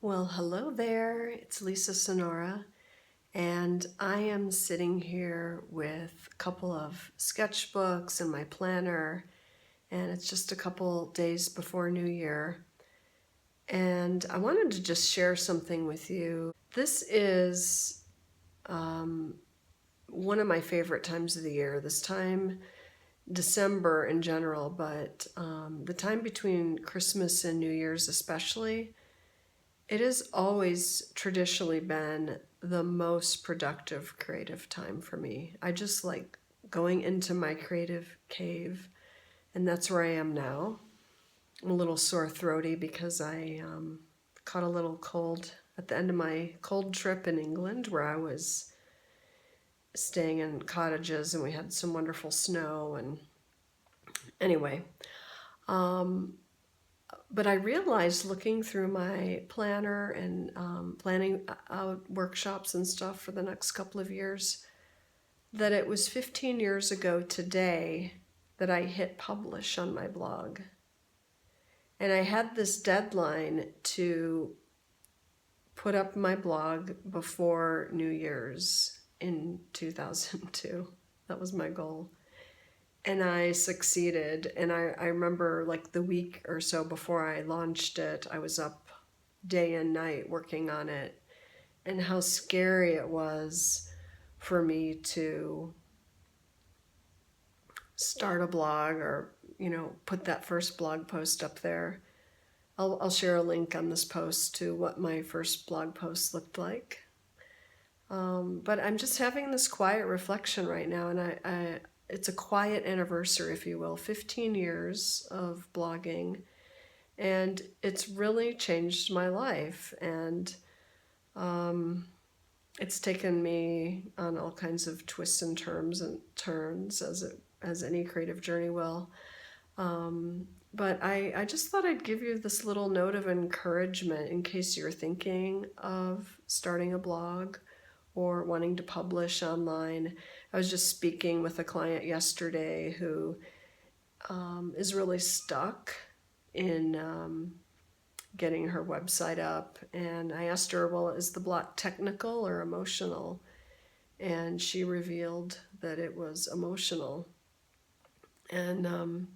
Well, hello there. It's Lisa Sonora, and I am sitting here with a couple of sketchbooks and my planner, and it's just a couple days before New Year. And I wanted to just share something with you. This is one of my favorite times of the year. This time, December in general, but the time between Christmas and New Year's especially. It has always traditionally been the most productive creative time for me. I just like going into my creative cave, and that's where I am now. I'm a little sore throaty because I caught a little cold at the end of my cold trip in England, where I was staying in cottages and we had some wonderful snow. And anyway, but I realized looking through my planner and planning out workshops and stuff for the next couple of years that it was 15 years ago today that I hit publish on my blog. And I had this deadline to put up my blog before New Year's in 2002. That was my goal. And I succeeded. And I remember like the week or so before I launched it, I was up day and night working on it, and how scary it was for me to start a blog or, put that first blog post up there. I'll share a link on this post to what my first blog post looked like. But I'm just having this quiet reflection right now, and it's a quiet anniversary, if you will, 15 years of blogging, and it's really changed my life. And it's taken me on all kinds of twists and turns as any creative journey will. But I just thought I'd give you this little note of encouragement in case you're thinking of starting a blog or wanting to publish online. I was just speaking with a client yesterday who is really stuck in getting her website up. And I asked her, well, is the block technical or emotional? And she revealed that it was emotional. And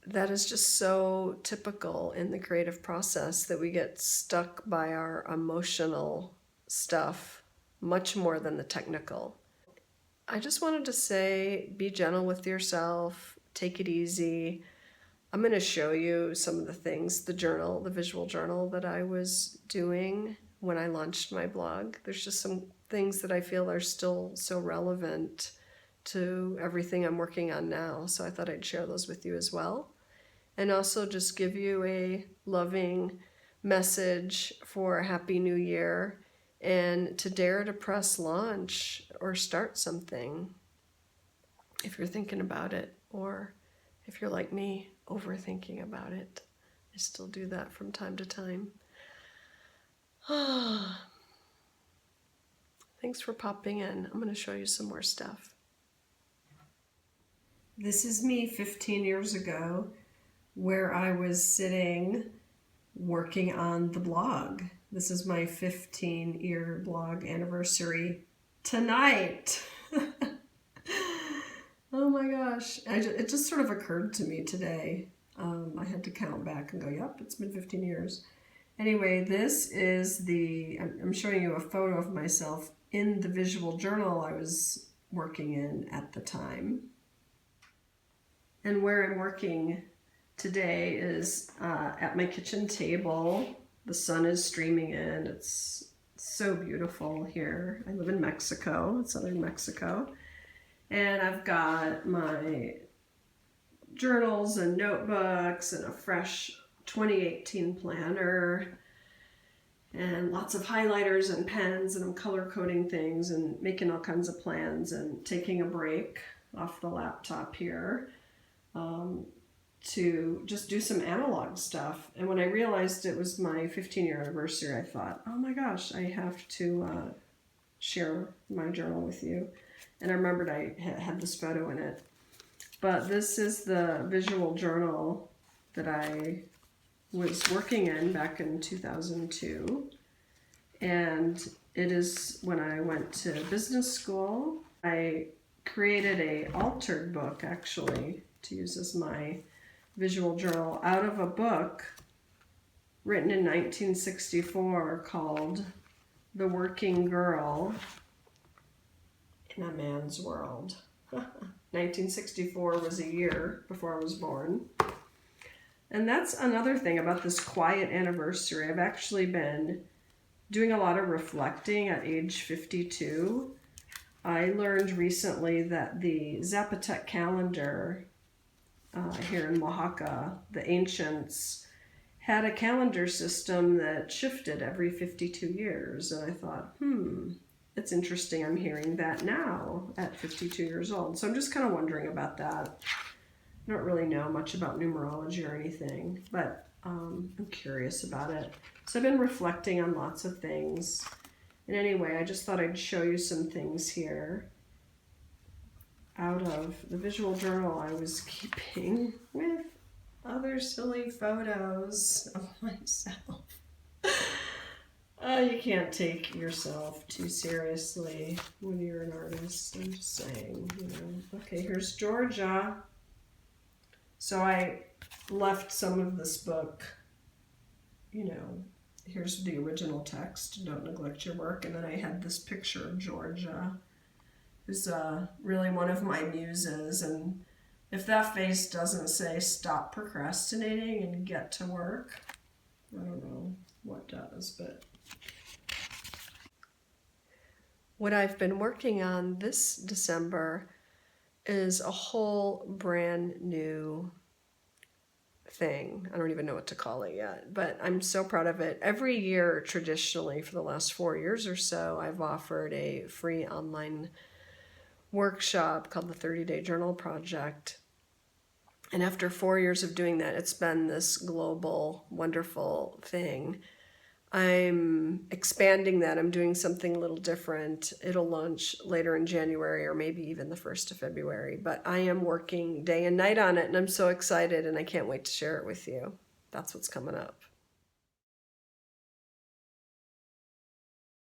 that is just so typical in the creative process, that we get stuck by our emotional stuff much more than the technical. I just wanted to say, be gentle with yourself, take it easy. I'm going to show you some of the things, the visual journal that I was doing when I launched my blog. There's just some things that I feel are still so relevant to everything I'm working on now. So I thought I'd share those with you as well. And also just give you a loving message for a Happy New Year, and to dare to press launch or start something if you're thinking about it, or if you're like me, overthinking about it. I still do that from time to time. Thanks for popping in. I'm going to show you some more stuff. This is me 15 years ago, where I was sitting working on the blog. This is my 15-year blog anniversary tonight. Oh my gosh. It just sort of occurred to me today. I had to count back and go, yep, it's been 15 years. Anyway, this is I'm showing you a photo of myself in the visual journal I was working in at the time. And where I'm working today is at my kitchen table. The sun is streaming in. It's so beautiful here. I live in Mexico, southern Mexico. And I've got my journals and notebooks and a fresh 2018 planner and lots of highlighters and pens, and I'm color coding things and making all kinds of plans and taking a break off the laptop here to just do some analog stuff. And when I realized it was my 15-year anniversary, I thought, oh my gosh, I have to share my journal with you. And I remembered I had this photo in it. But this is the visual journal that I was working in back in 2002. And it is when I went to business school, I created a altered book, actually, to use as my visual journal, out of a book written in 1964 called The Working Girl in a Man's World. 1964 was a year before I was born. And that's another thing about this quiet anniversary. I've actually been doing a lot of reflecting at age 52. I learned recently that the Zapotec calendar here in Oaxaca, the ancients had a calendar system that shifted every 52 years. And I thought, it's interesting I'm hearing that now at 52 years old. So I'm just kind of wondering about that. I don't really know much about numerology or anything, but I'm curious about it. So I've been reflecting on lots of things. And anyway, I just thought I'd show you some things here out of the visual journal I was keeping with other silly photos of myself. You can't take yourself too seriously when you're an artist. I'm just saying, Okay, here's Georgia. So I left some of this book, here's the original text, don't neglect your work. And then I had this picture of Georgia, who's really one of my muses. And if that face doesn't say stop procrastinating and get to work, I don't know what does, but. What I've been working on this December is a whole brand new thing. I don't even know what to call it yet, but I'm so proud of it. Every year, traditionally, for the last 4 years or so, I've offered a free online workshop called the 30-Day Journal Project. And after 4 years of doing that, it's been this global, wonderful thing. I'm expanding that. I'm doing something a little different. It'll launch later in January or maybe even the 1st of February. But I am working day and night on it, and I'm so excited, and I can't wait to share it with you. That's what's coming up.